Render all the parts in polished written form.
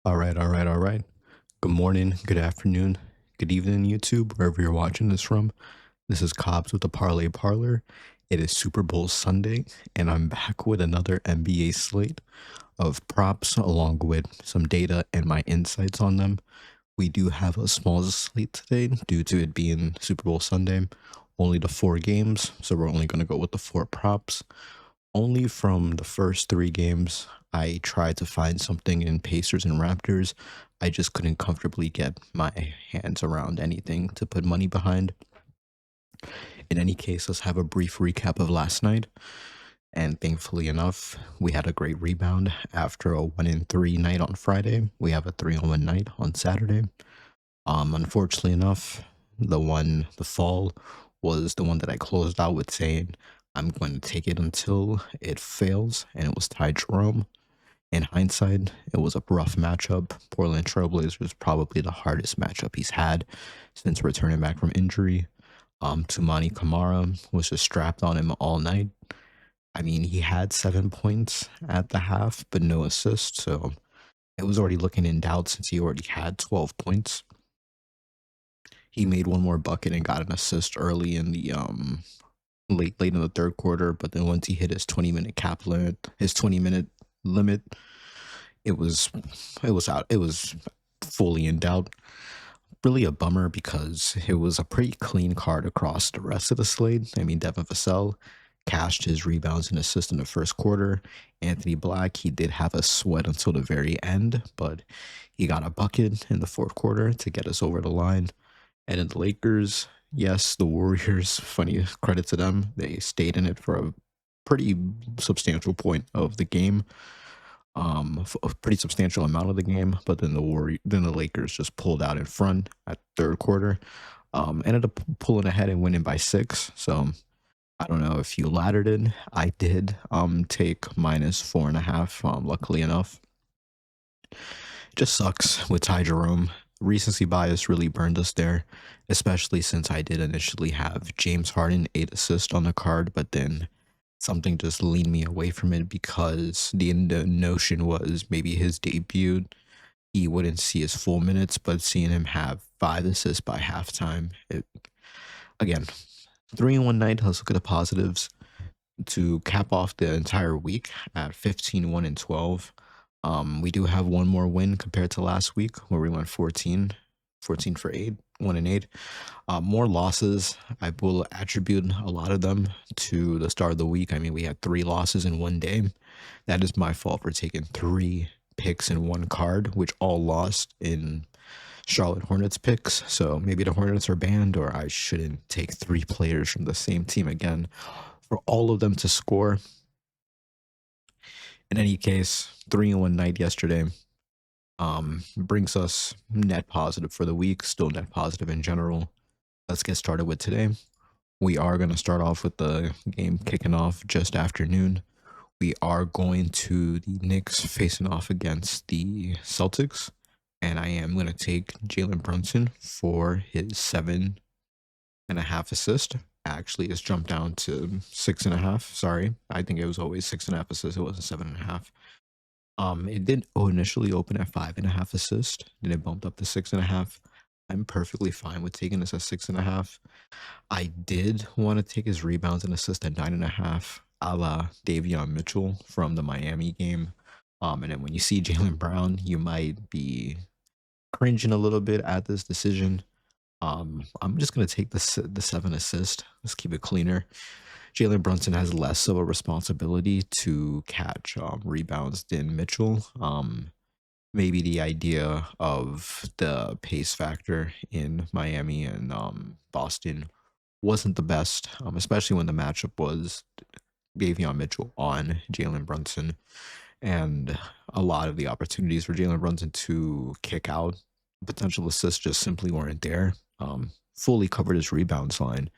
All right. Good morning, good afternoon, good evening, YouTube, wherever you're watching this from. This is Cobbs with the Parlay Parlor. It is Super Bowl Sunday, and I'm back with another NBA slate of props along with some data and my insights on them. We do have a small slate today due to it being Super Bowl Sunday, only the 4 games, so we're only going to go with the 4 props. Only from the first 3 games, I tried to find something in Pacers and Raptors. I just couldn't comfortably get my hands around anything to put money behind. In any case, let's have a brief recap of last night. And thankfully enough, we had a great rebound after a 1-3 night on Friday. We have a 3-1 night on Saturday. Unfortunately enough, the fall was the one that I closed out with saying I'm going to take it until it fails, and it was Ty Jerome. In hindsight, it was a rough matchup. Portland Trailblazers probably the hardest matchup he's had since returning back from injury. Tumani Kamara was just strapped on him all night. I mean, he had 7 points at the half, but no assists, so it was already looking in doubt since he already had 12 points. He made one more bucket and got an assist early in the late in the third quarter, but then once he hit his 20-minute cap limit, his 20-minute limit, it was out. It was fully in doubt. Really a bummer because it was a pretty clean card across the rest of the slate. I mean, Devin Vassell cashed his rebounds and assists in the first quarter. Anthony Black, he did have a sweat until the very end, but he got a bucket in the fourth quarter to get us over the line. And in the Lakers, yes, the Warriors, funny credit to them, they stayed in it for a pretty substantial point of the game, a pretty substantial amount of the game. But then the Lakers just pulled out in front at third quarter, ended up pulling ahead and winning by 6. So I don't know if you laddered it. I did take -4.5. Luckily enough, just sucks with Ty Jerome. Recency bias really burned us there, especially since I did initially have James Harden 8 assists on the card, but then something just leaned me away from it because the notion was maybe his debut, he wouldn't see his full minutes, but seeing him have 5 assists by halftime, again, 3-1 night. Let's look at the positives to cap off the entire week at 15-1-12. We do have one more win compared to last week where we went 14 for 8, 1-8. More losses. I will attribute a lot of them to the start of the week. I mean, we had 3 losses in one day. That is my fault for taking 3 picks in one card, which all lost in Charlotte Hornets picks. So maybe the Hornets are banned, or I shouldn't take 3 players from the same team again for all of them to score. In any case, 3-1 night yesterday brings us net positive for the week, still net positive in general. Let's get started with today. We are going to start off with the game kicking off just after noon. We are going to the Knicks facing off against the Celtics, and I am going to take Jalen Brunson for his 7.5 assist. Actually, it's jumped down to 6.5. Sorry, I think it was always 6.5 assists. It wasn't 7.5. It did initially open at 5.5 assists. Then it bumped up to 6.5. I'm perfectly fine with taking this at 6.5. I did want to take his rebounds and assist at 9.5, a la Davion Mitchell from the Miami game. And then when you see Jaylen Brown, you might be cringing a little bit at this decision. I'm just gonna take the 7 assist. Let's keep it cleaner. Jalen Brunson has less of a responsibility to catch rebounds than Mitchell. Maybe the idea of the pace factor in Miami and Boston wasn't the best, especially when the matchup was Davion Mitchell on Jalen Brunson, and a lot of the opportunities for Jalen Brunson to kick out potential assists just simply weren't there. Fully covered his rebounds line,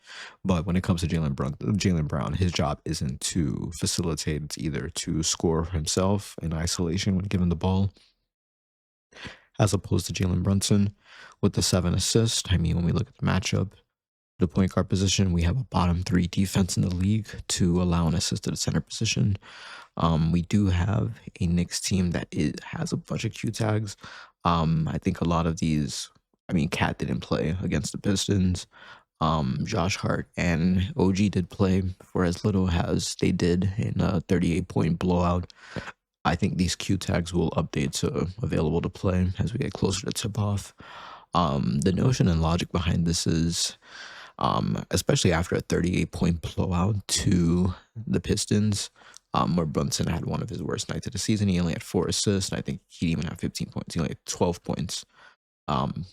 but when it comes to Jaylen Brown, his job isn't to facilitate; it's either to score himself in isolation when given the ball, as opposed to Jalen Brunson with the 7 assists. I mean, when we look at the matchup, the point guard position, we have a bottom 3 defense in the league to allow an assist at the center position. We do have a Knicks team that has a bunch of Q tags. I think a lot of these, I mean, Cat didn't play against the Pistons. Josh Hart and OG did play for as little as they did in a 38-point blowout. I think these Q tags will update to available to play as we get closer to tip off. The notion and logic behind this is, especially after a 38-point blowout to the Pistons, where Brunson had one of his worst nights of the season. He only had 4 assists, and I think he didn't even have 15 points. He only had 12 points.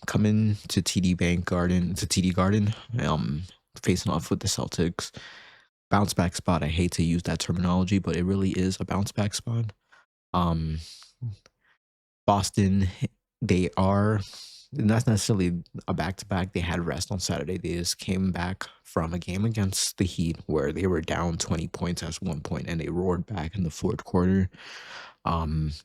Coming to TD Garden, facing off with the Celtics. Bounce back spot. I hate to use that terminology, but it really is a bounce back spot. Um, Boston, they are not necessarily a back to back. They had rest on Saturday. They just came back from a game against the Heat where they were down 20 points at one point and they roared back in the fourth quarter.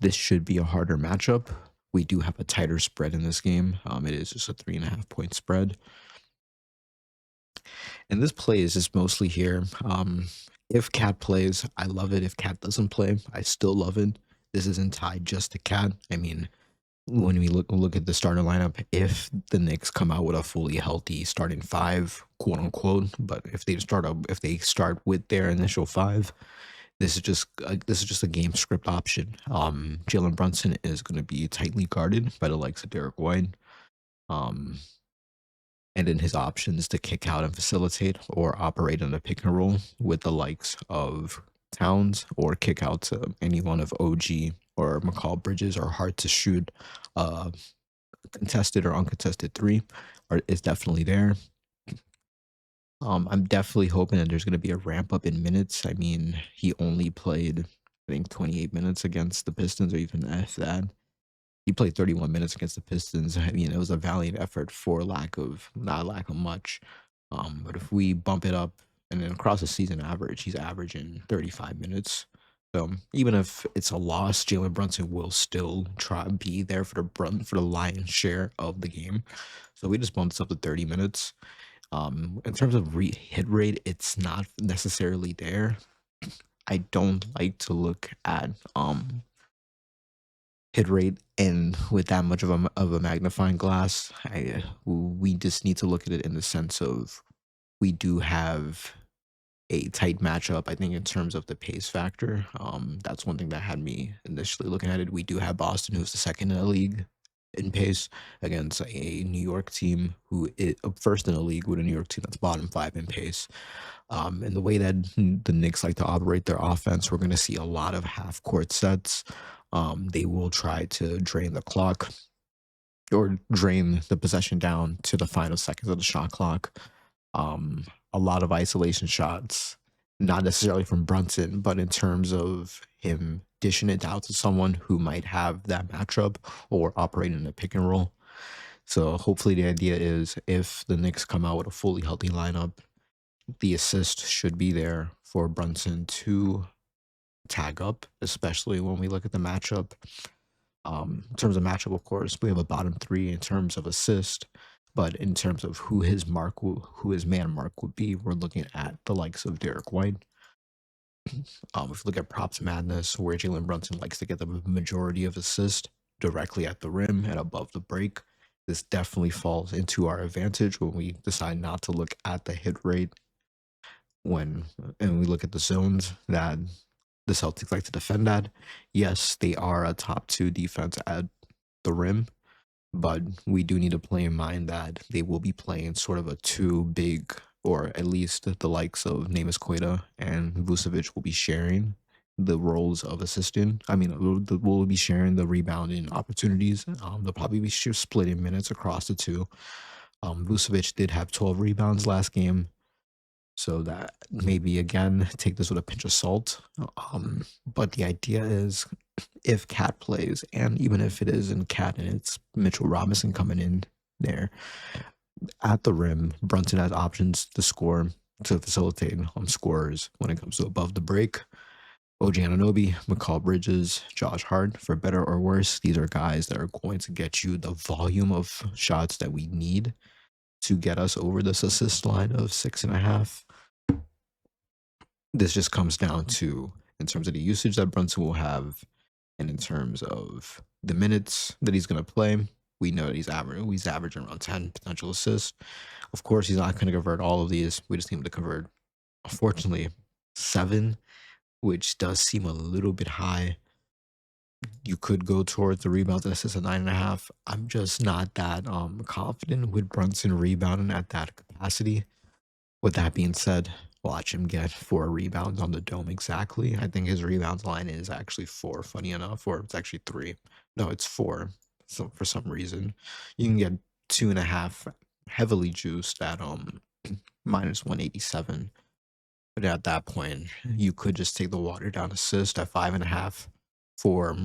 This should be a harder matchup. We do have a tighter spread in this game. It is just a 3.5 point spread. And this play is just mostly here. If Cat plays, I love it. If Cat doesn't play, I still love it. This isn't tied just to Cat. I mean, when we look at the starter lineup, if the Knicks come out with a fully healthy starting 5, quote unquote, but if they start with their initial 5, this is just a game script option. Jalen Brunson is going to be tightly guarded by the likes of Derek White. And then his options to kick out and facilitate or operate in a pick and roll with the likes of Towns or kick out to any one of OG or McCall Bridges or hard to shoot contested or uncontested 3 is definitely there. I'm definitely hoping that there's going to be a ramp up in minutes. I mean, he only played, I think, 28 minutes against the Pistons or even after that. He played 31 minutes against the Pistons. I mean, it was a valiant effort for not lack of much. But if we bump it up and then across the season average, he's averaging 35 minutes. So even if it's a loss, Jalen Brunson will still try to be there for the lion's share of the game. So we just bumped this up to 30 minutes. In terms of hit rate, it's not necessarily there. I don't like to look at hit rate and with that much of a magnifying glass. We just need to look at it in the sense of we do have a tight matchup. I think in terms of the pace factor, that's one thing that had me initially looking at it. We do have Boston, who's the second in the league in pace, against a New York team who is first in the league with a New York team that's bottom 5 in pace. And the way that the Knicks like to operate their offense, we're going to see a lot of half court sets. They will try to drain the clock or drain the possession down to the final seconds of the shot clock. A lot of isolation shots, not necessarily from Brunson, but in terms of him dishing it out to someone who might have that matchup or operating in a pick and roll. So hopefully the idea is if the Knicks come out with a fully healthy lineup, the assist should be there for Brunson to tag up, especially when we look at the matchup. In terms of matchup, of course, we have a bottom 3 in terms of assist, but in terms of who his man mark would be, we're looking at the likes of Derek White. If you look at props madness, where Jalen Brunson likes to get the majority of assists directly at the rim and above the break, this definitely falls into our advantage when we decide not to look at the hit rate and we look at the zones that the Celtics like to defend at. Yes, they are a top 2 defense at the rim, but we do need to play in mind that they will be playing sort of a 2 big, or at least the likes of Neemias Queta and Vucevic will be sharing the roles of assistant. I mean, we'll be sharing the rebounding opportunities. They'll probably be splitting minutes across the 2. Vucevic did have 12 rebounds last game, so that maybe, again, take this with a pinch of salt. But the idea is if Cat plays, and even if it isn't Cat and it's Mitchell Robinson coming in there, at the rim, Brunson has options to score, to facilitate on scorers when it comes to above the break. OG Anunoby, McCall Bridges, Josh Hart, for better or worse, these are guys that are going to get you the volume of shots that we need to get us over this assist line of 6.5. This just comes down to in terms of the usage that Brunson will have, and in terms of the minutes that he's going to play. We know that he's averaging around 10 potential assists. Of course, he's not going to convert all of these. We just need him to convert, unfortunately, 7, which does seem a little bit high. You could go towards the rebounds and assists at 9.5. I'm just not that confident with Brunson rebounding at that capacity. With that being said, watch him get 4 rebounds on the dome exactly. I think his rebounds line is actually 4, funny enough, or it's actually 3. No, it's 4. So for some reason, you can get 2.5 heavily juiced at minus 187. But at that point, you could just take the watered down assist at 5.5 for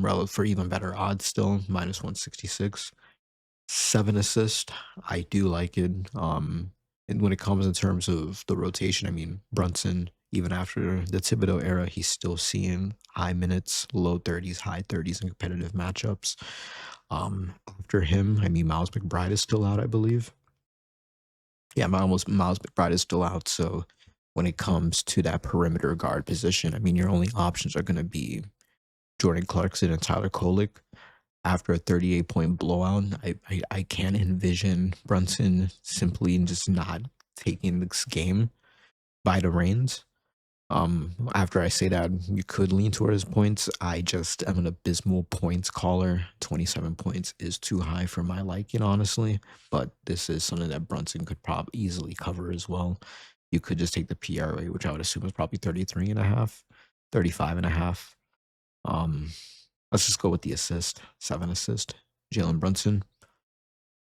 even better odds still, minus 166. 7 assists. I do like it. And when it comes in terms of the rotation, I mean, Brunson, even after the Thibodeau era, he's still seeing high minutes, low 30s, high 30s in competitive matchups. After him, I mean, Miles McBride is still out, I believe. Yeah, Miles McBride is still out. So when it comes to that perimeter guard position, I mean, your only options are going to be Jordan Clarkson and Tyler Kolek. After a 38-point blowout, I can't envision Brunson simply just not taking this game by the reins. After I say that, you could lean toward his points. I just am an abysmal points caller. 27 points is too high for my liking, honestly. But this is something that Brunson could probably easily cover as well. You could just take the PRA, which I would assume is probably 33.5, 35.5. Let's just go with the assist, 7 assist. Jalen Brunson.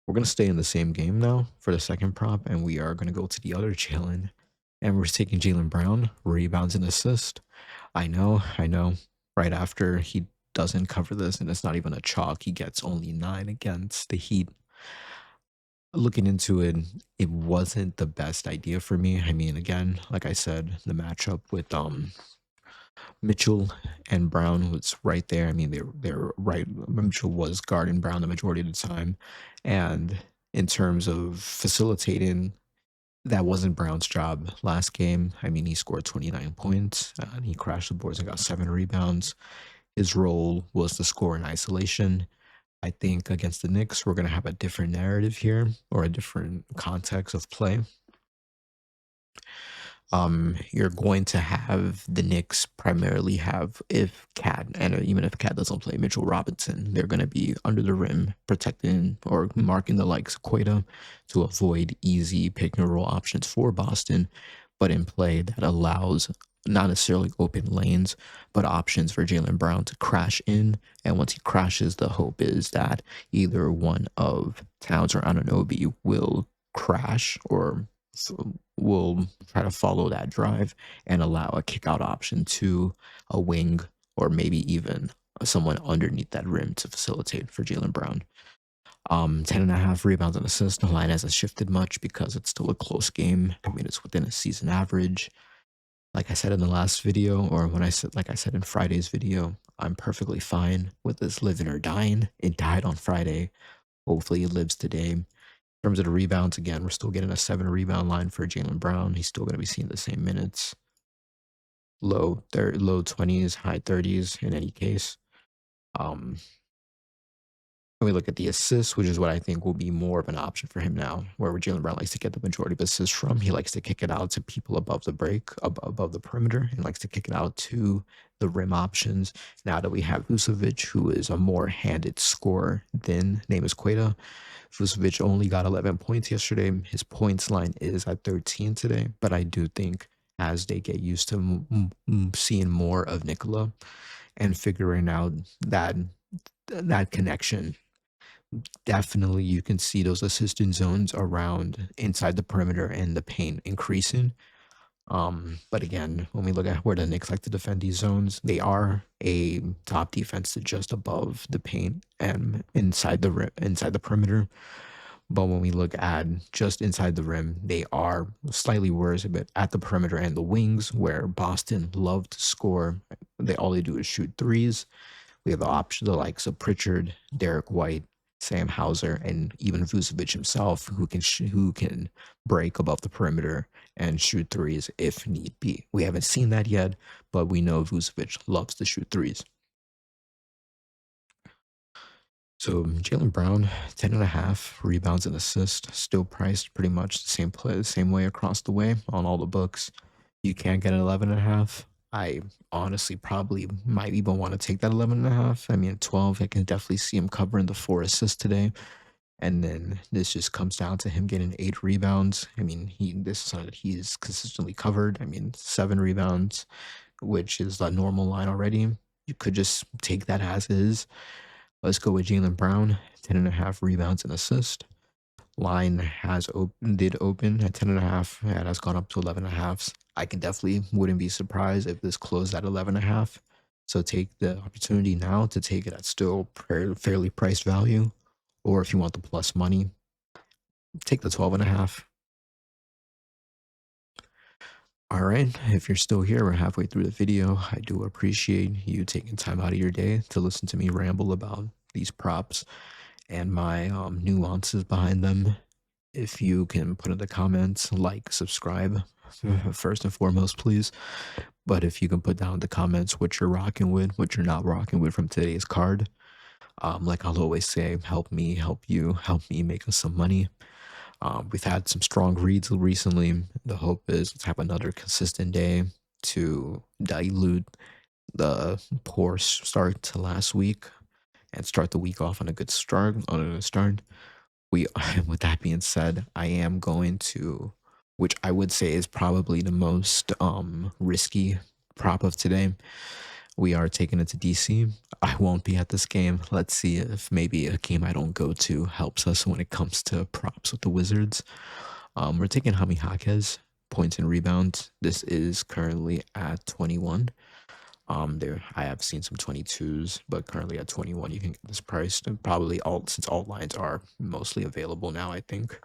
We're going to stay in the same game now for the second prop, and we are going to go to the other Jalen. And we're taking Jaylen Brown, rebounds and assist. I know. Right after he doesn't cover this, and it's not even a chalk, he gets only 9 against the Heat. Looking into it, it wasn't the best idea for me. I mean, again, like I said, the matchup with Mitchell and Brown was right there. I mean, they're right. Mitchell was guarding Brown the majority of the time, and in terms of facilitating, that wasn't Brown's job last game. I mean, he scored 29 points and he crashed the boards and got 7 rebounds. His role was to score in isolation. I think against the Knicks, we're going to have a different narrative here, or a different context of play. You're going to have the Knicks primarily have, if Cat, and even if Cat doesn't play, Mitchell Robinson, they're going to be under the rim protecting or marking the likes of Queta to avoid easy pick and roll options for Boston, but in play that allows not necessarily open lanes, but options for Jaylen Brown to crash in. And once he crashes, the hope is that either one of Towns or Anunoby will crash or will try to follow that drive and allow a kick out option to a wing or maybe even someone underneath that rim to facilitate for Jaylen Brown. 10.5 rebounds and assists. The line hasn't shifted much because it's still a close game. I mean, it's within a season average. Like I said in the last video, or like I said in Friday's video, I'm perfectly fine with this living or dying. It died on Friday. Hopefully it lives today. In terms of the rebounds, again, we're still getting a 7 rebound line for Jaylen Brown. He's still going to be seeing the same minutes. Low 20s, high 30s in any case. When we look at the assists, which is what I think will be more of an option for him now, where Jaylen Brown likes to get the majority of assists from. He likes to kick it out to people above the break, above the perimeter, and likes to kick it out to the rim options. Now that we have Vucevic, who is a more handed scorer than Neemias Queta. Vucevic only got 11 points yesterday. His points line is at 13 today, but I do think as they get used to seeing more of Nikola and figuring out that connection, definitely you can see those assistant zones around inside the perimeter and the paint increasing. But again, when we look at where the Knicks like to defend these zones, they are a top defense to just above the paint and inside the perimeter. But when we look at just inside the rim, they are slightly worse a bit at the perimeter and the wings, where Boston love to score. All they do is shoot threes. We have the likes of Pritchard, Derek White, Sam Hauser, and even Vucevic himself, who can break above the perimeter and shoot threes if need be. We haven't seen that yet, but we know Vucevic loves to shoot threes. So Jalen Brown, 10.5 rebounds and assists, still priced pretty much the same play, the same way across the way on all the books. You can't get an 11.5. I honestly probably might even want to take that 11.5. I mean, 12, I can definitely see him covering the 4 assists today. And then this just comes down to him getting 8 rebounds. I mean, this is something that he's consistently covered. I mean, 7 rebounds, which is the normal line already. You could just take that as is. Let's go with Jalen Brown, 10.5 rebounds and assist. Line did open at 10.5 and has gone up to 11.5. I can definitely wouldn't be surprised if this closed at 11.5. So take the opportunity now to take it at still fairly priced value. Or if you want the plus money, take the 12.5. All right, if you're still here, we're halfway through the video. I do appreciate you taking time out of your day to listen to me ramble about these props and my nuances behind them. If you can put in the comments, like, subscribe, first and foremost, please. But if you can put down in the comments what you're rocking with, what you're not rocking with from today's card. Like I'll always say, help me, help you, help me make us some money. We've had some strong reads recently. The hope is let's have another consistent day to dilute the poor start to last week and start the week off on a good start. With that being said, I am going to, which I would say is probably the most risky prop of today. We are taking it to DC. I won't be at this game. Let's see if maybe a game I don't go to helps us when it comes to props with the Wizards. We're taking Jaime Jaquez, points and rebounds. This is currently at 21. I have seen some 22s, but currently at 21, you can get this priced. And probably since all lines are mostly available now, I think.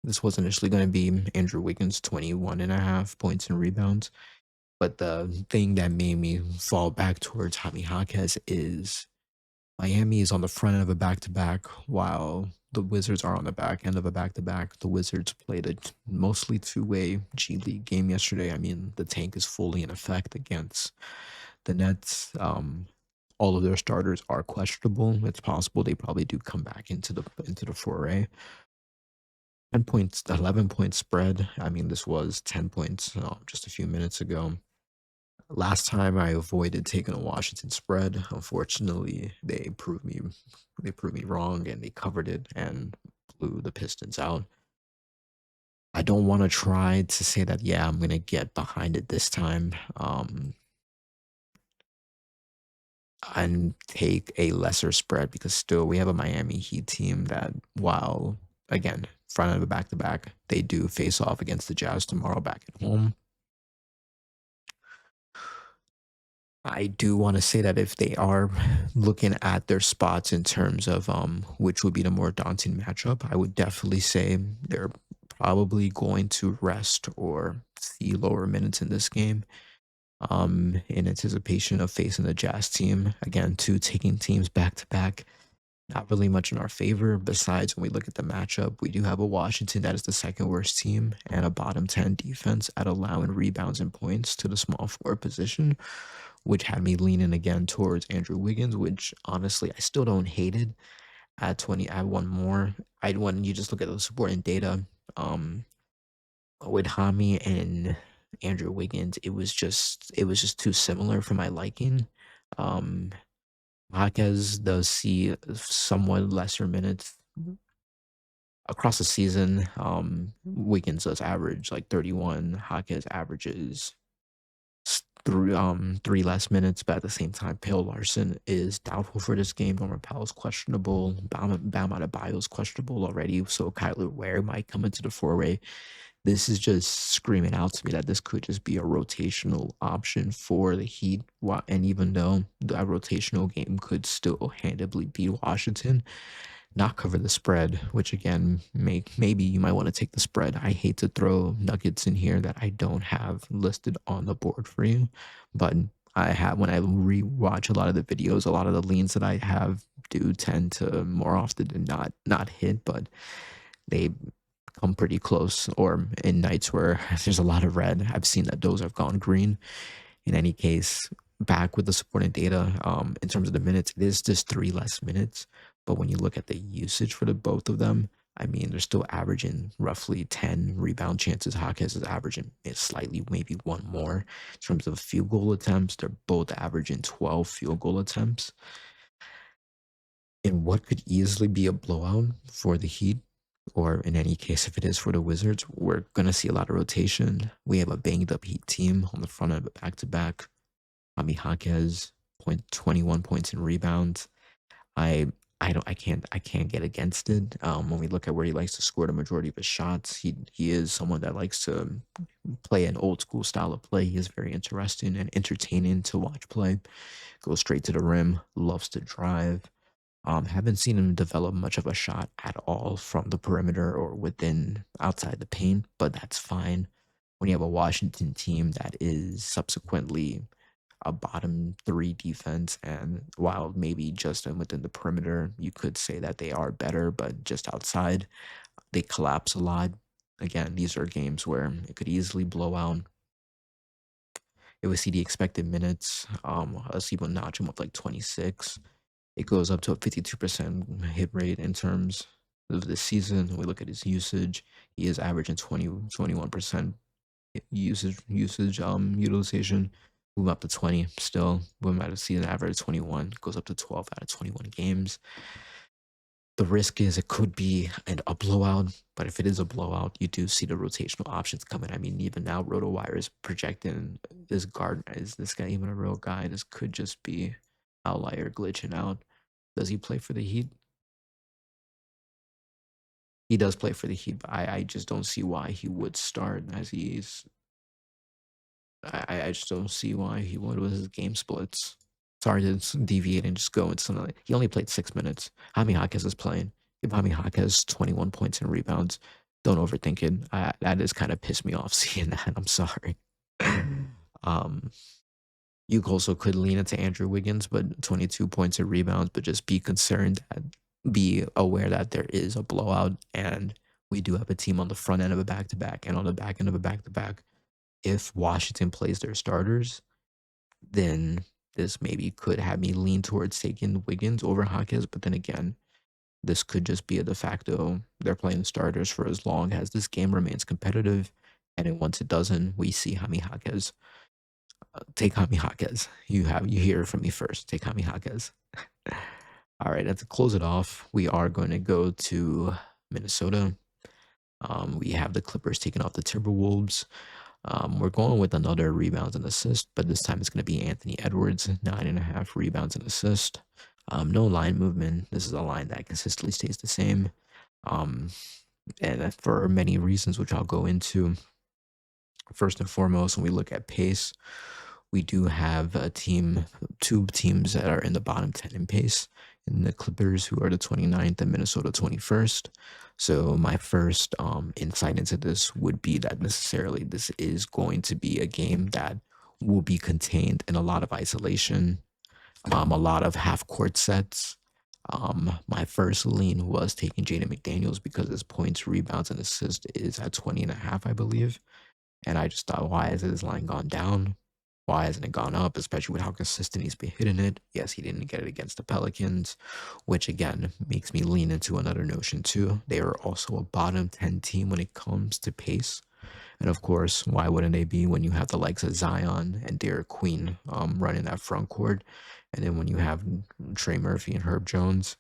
This was initially going to be Andrew Wiggins, 21.5 points and rebounds. But the thing that made me fall back towards Jaime Jaquez is Miami is on the front end of a back-to-back while the Wizards are on the back end of a back-to-back. The Wizards played a mostly two-way G League game yesterday. I mean, the tank is fully in effect against the Nets. All of their starters are questionable. It's possible they probably do come back into the foray. 10 points, 11-point spread. I mean, this was 10 points just a few minutes ago. Last time I avoided taking a Washington spread. Unfortunately, they proved me wrong and they covered it and blew the Pistons out. I don't want to try to say that, yeah, I'm going to get behind it this time. And take a lesser spread because still we have a Miami Heat team that, while again front of a back-to-back, they do face off against the Jazz tomorrow back at home. I do want to say that if they are looking at their spots in terms of which would be the more daunting matchup, I would definitely say they're probably going to rest or see lower minutes in this game. In anticipation of facing the Jazz team. Again, taking teams back to back, not really much in our favor. Besides, when we look at the matchup, we do have a Washington that is the second worst team and a bottom 10 defense at allowing rebounds and points to the small forward position, which had me leaning again towards Andrew Wiggins, which honestly, I still don't hate it. At 20, I want more. When you just look at the supporting data, with Hami and Andrew Wiggins, it was just too similar for my liking. Jaquez does see somewhat lesser minutes across the season. Wiggins does average like 31. Jaquez averages three less minutes, but at the same time, Pale Larson is doubtful for this game. Norman Powell's questionable. Bam Adebayo's questionable already, so Kyler Ware might come into the four-way. This is just screaming out to me that this could just be a rotational option for the Heat. And even though that rotational game could still handily beat Washington, not cover the spread, which again, maybe you might want to take the spread. I hate to throw nuggets in here that I don't have listed on the board for you, but I have when I rewatch a lot of the videos, a lot of the leans that I have do tend to more often than not hit, but they come pretty close. Or in nights where there's a lot of red, I've seen that those have gone green. In any case, back with the supporting data, in terms of the minutes, it is just 3 less minutes. But when you look at the usage for the both of them, I mean, they're still averaging roughly 10 rebound chances. Hawkins is averaging slightly, maybe one more. In terms of field goal attempts, they're both averaging 12 field goal attempts. In what could easily be a blowout for the Heat, or in any case, if it is for the Wizards, we're going to see a lot of rotation. We have a banged up Heat team on the front end of a back to back. Ami Jaquez, 21 points in rebounds. I I can't get against it. When we look at where he likes to score the majority of his shots, he is someone that likes to play an old school style of play. He is very interesting and entertaining to watch play. Goes straight to the rim, loves to drive. Haven't seen him develop much of a shot at all from the perimeter or within outside the paint, but that's fine. When you have a Washington team that is subsequently a bottom three defense, and while maybe just within the perimeter, you could say that they are better, but just outside, they collapse a lot. Again, these are games where it could easily blow out. If we see the expected minutes, Asibo notch him up like 26. It goes up to a 52% hit rate in terms of this season. When we look at his usage, he is averaging 21% utilization. Move up to 20 still. We might have seen an average of 21. Goes up to 12 out of 21 games. The risk is it could be a blowout, but if it is a blowout, you do see the rotational options coming. I mean, even now, RotoWire is projecting this Gardner. Is this guy even a real guy? This could just be outlier glitching out. Does he play for the Heat? He does play for the Heat, but I just don't see why he would start as he's. I just don't see why he would with his game splits. Sorry to deviate and just go into something. He only played 6 minutes. Jaime Jaquez is playing. Give Jaime Jaquez 21 points and rebounds. Don't overthink it. That has kind of pissed me off seeing that. I'm sorry. um, you also could lean into Andrew Wiggins, but 22 points and rebounds, but just be aware that there is a blowout, and we do have a team on the front end of a back to back and on the back end of a back to back. If Washington plays their starters, then this maybe could have me lean towards taking Wiggins over Jaquez, but then again, this could just be a de facto. They're playing the starters for as long as this game remains competitive, and then once it doesn't, we see Jaime Jaquez. Take Jaime Jaquez. You hear it from me first. Take Jaime Jaquez. All right, and to close it off, we are going to go to Minnesota. We have the Clippers taking off the Timberwolves. We're going with another rebounds and assist, but this time it's going to be Anthony Edwards, 9.5 rebounds and assist. No line movement. This is a line that consistently stays the same. And for many reasons, which I'll go into. First and foremost, when we look at pace, we do have two teams that are in the bottom 10 in pace, and the Clippers, who are the 29th, and Minnesota 21st. So my first insight into this would be that necessarily this is going to be a game that will be contained in a lot of isolation, a lot of half court sets. My first lean was taking Jaden McDaniels because his points, rebounds, and assists is at 20.5, I believe. And I just thought, why has his line gone down? Why hasn't it gone up, especially with how consistent he's been hitting it? Yes, he didn't get it against the Pelicans, which again makes me lean into another notion too. They are also a bottom 10 team when it comes to pace. And of course, why wouldn't they be when you have the likes of Zion and Derek Queen running that front court? And then when you have Trey Murphy and Herb Jones.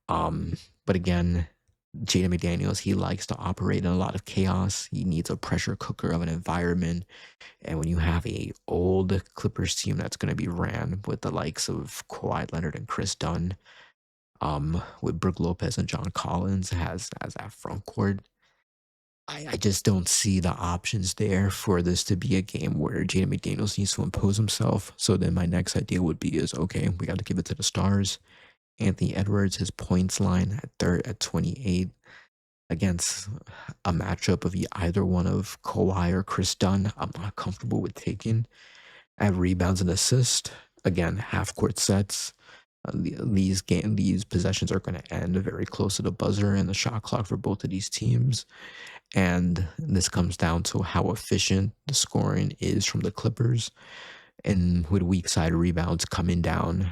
But again, Jaden McDaniels, he likes to operate in a lot of chaos. He needs a pressure cooker of an environment. And when you have a old Clippers team that's going to be ran with the likes of Kawhi Leonard and Chris Dunn, with Brook Lopez and John Collins as that front court, I just don't see the options there for this to be a game where Jaden McDaniels needs to impose himself. So then my next idea would be is, okay, we got to give it to the stars. Anthony Edwards, his points line at third at 28 against a matchup of either one of Kawhi or Chris Dunn, I'm not comfortable with taking. At rebounds and assists, again, half court sets. These possessions are going to end very close to the buzzer and the shot clock for both of these teams. And this comes down to how efficient the scoring is from the Clippers. And with weak side rebounds coming down,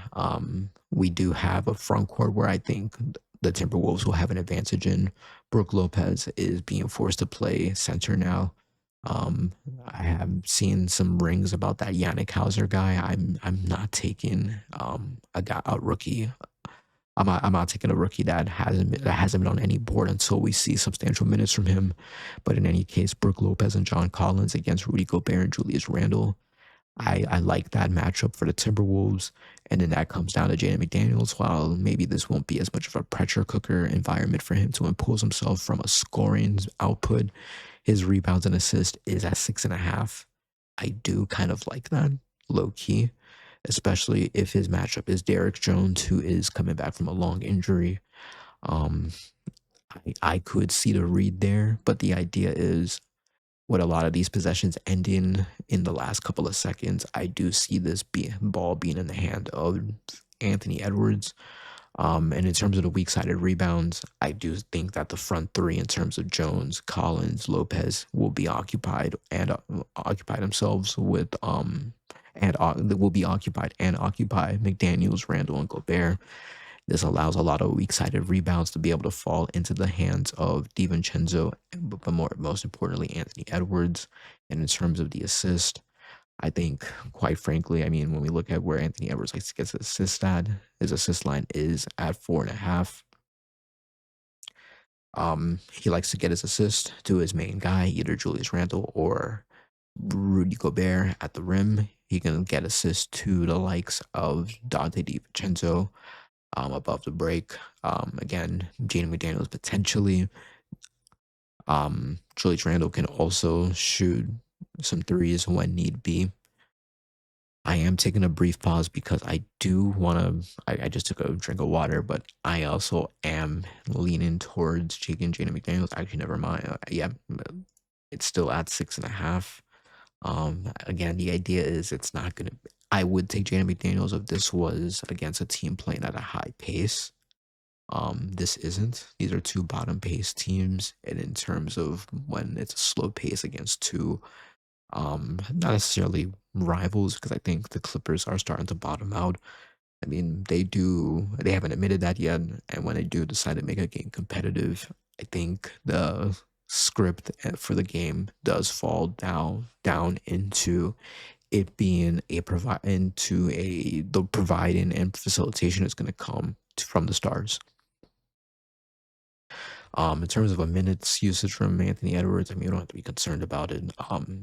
we do have a front court where I think the Timberwolves will have an advantage in. Brook Lopez is being forced to play center now. I have seen some rings about that Yannick Hauser guy. I'm not taking a rookie. I'm not taking a rookie that hasn't been on any board until we see substantial minutes from him. But in any case, Brook Lopez and John Collins against Rudy Gobert and Julius Randle. I like that matchup for the Timberwolves. And then that comes down to Jaden McDaniels. While maybe this won't be as much of a pressure cooker environment for him to impose himself from a scoring output, his rebounds and assists is at 6.5. I do kind of like that, low key, especially if his matchup is Derek Jones, who is coming back from a long injury. Um, I could see the read there, but the idea is with a lot of these possessions ending in the last couple of seconds, I do see this ball being in the hand of Anthony Edwards. And in terms of the weak-sided rebounds, I do think that the front three, in terms of Jones, Collins, Lopez, will be occupied and occupy themselves with will be occupied and occupy McDaniels, Randall, and Gobert. This allows a lot of weak-sided rebounds to be able to fall into the hands of DiVincenzo, but most importantly, Anthony Edwards. And in terms of the assist, I think, quite frankly, I mean, when we look at where Anthony Edwards likes to get his assist at, his assist line is at 4.5. He likes to get his assist to his main guy, either Julius Randle or Rudy Gobert at the rim. He can get assists to the likes of Dante DiVincenzo above the break. Again, Jaden McDaniels potentially. Julius Randle can also shoot some threes when need be. I am taking a brief pause because I do want to. I just took a drink of water, but I also am leaning towards taking Jaden McDaniels. Actually, never mind. Yeah, it's still at 6.5. Again, the idea is it's not gonna. I would take Jaden McDaniels if this was against a team playing at a high pace. This isn't. These are two bottom pace teams, and in terms of when it's a slow pace against two, not necessarily rivals, because I think the Clippers are starting to bottom out. I mean, they haven't admitted that yet, and when they do decide to make a game competitive, I think the script for the game does fall down into it being the providing and facilitation is going to come from the stars. In terms of a minutes usage from Anthony Edwards, I mean, you don't have to be concerned about it.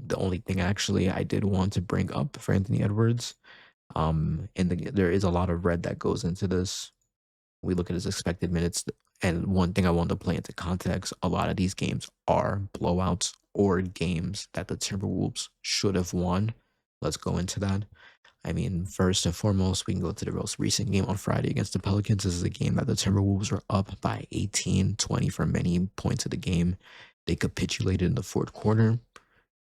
The only thing actually I did want to bring up for Anthony Edwards, there is a lot of red that goes into this. We look at his expected minutes, and one thing I want to play into context: a lot of these games are blowouts or games that the Timberwolves should have won. Let's go into that. I mean, first and foremost, we can go to the most recent game on Friday against the Pelicans. This is a game that the Timberwolves were up by 18, 20 for many points of the game. They capitulated in the fourth quarter.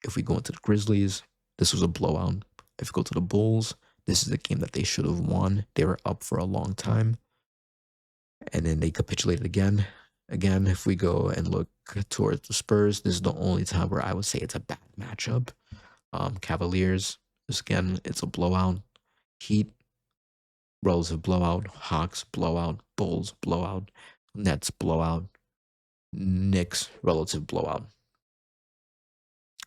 If we go into the Grizzlies, this was a blowout. If we go to the Bulls, this is a game that they should have won. They were up for a long time. And then they capitulated again. Again, if we go and look towards the Spurs, this is the only time where I would say it's a bad matchup. Cavaliers, again, it's a blowout. Heat, relative blowout. Hawks, blowout. Bulls, blowout. Nets, blowout. Knicks, relative blowout.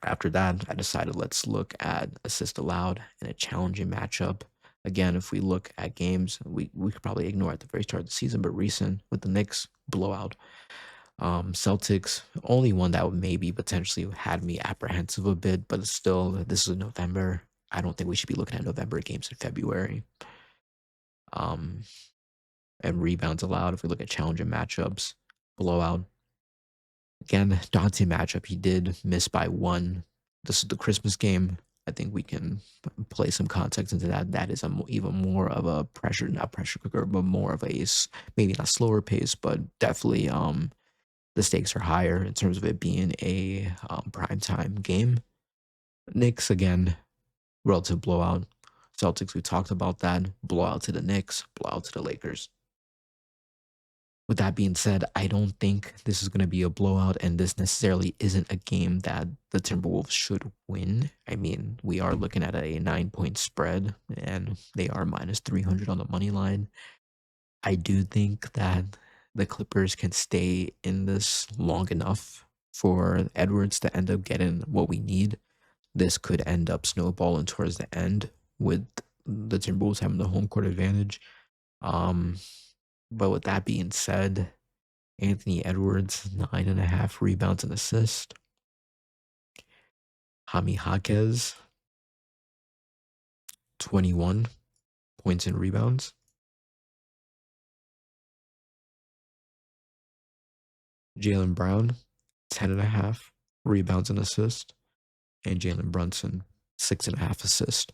After that, I decided let's look at assist allowed and a challenging matchup. Again, if we look at games, we could probably ignore at the very start of the season, but recent with the Knicks, blowout. Celtics, only one that would maybe potentially had me apprehensive a bit, but still, this is November. I don't think we should be looking at November games in February. And rebounds allowed. If we look at challenging matchups, blowout. Again, daunting matchup. He did miss by one. This is the Christmas game. I think we can play some context into that. That is even more of a not pressure cooker, but more of a maybe not slower pace, but definitely the stakes are higher in terms of it being a primetime game. Knicks again. Relative blowout. Celtics, we talked about that. Blowout to the Knicks, blowout to the Lakers. With that being said, I don't think this is going to be a blowout, and this necessarily isn't a game that the Timberwolves should win. I mean, we are looking at a 9-point spread, and they are minus 300 on the money line. I do think that the Clippers can stay in this long enough for Edwards to end up getting what we need. This could end up snowballing towards the end with the Timberwolves having the home court advantage. Um, but with that being said, Anthony Edwards, 9.5 rebounds and assists. Jaime Jaquez, 21 points and rebounds. Jaylen Brown, 10.5 rebounds and assists. And Jalen Brunson, 6.5 assists.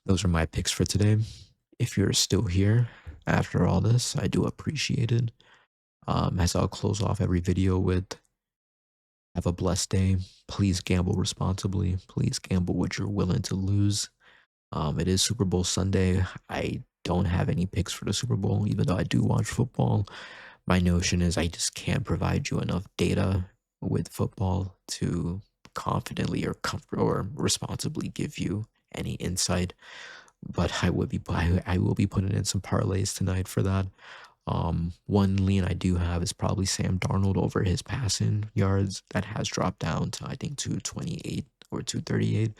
Those are my picks for today. If you're still here after all this, I do appreciate it. As I'll close off every video with, have a blessed day. Please gamble responsibly. Please gamble what you're willing to lose. It is Super Bowl Sunday. I don't have any picks for the Super Bowl, even though I do watch football. My notion is I just can't provide you enough data with football to confidently or responsibly give you any insight. But I will be putting in some parlays tonight for that. One lean I do have is probably Sam Darnold over his passing yards. That has dropped down to I think 228 or 238.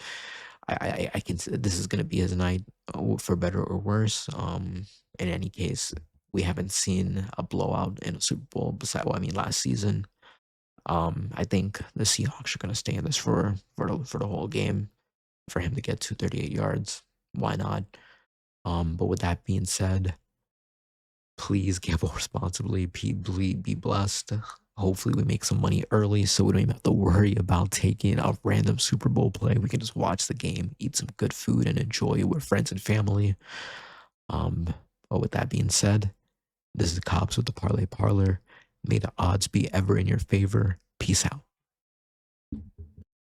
I can. This is gonna be his night, for better or worse. In any case, we haven't seen a blowout in a Super Bowl. Last season. I think the Seahawks are gonna stay in this for the whole game. For him to get 238 yards, why not? But with that being said, please gamble responsibly. Be blessed. Hopefully, we make some money early so we don't even have to worry about taking a random Super Bowl play. We can just watch the game, eat some good food, and enjoy it with friends and family. But with that being said, this is Cops with the Parlay Parlor. May the odds be ever in your favor. Peace out.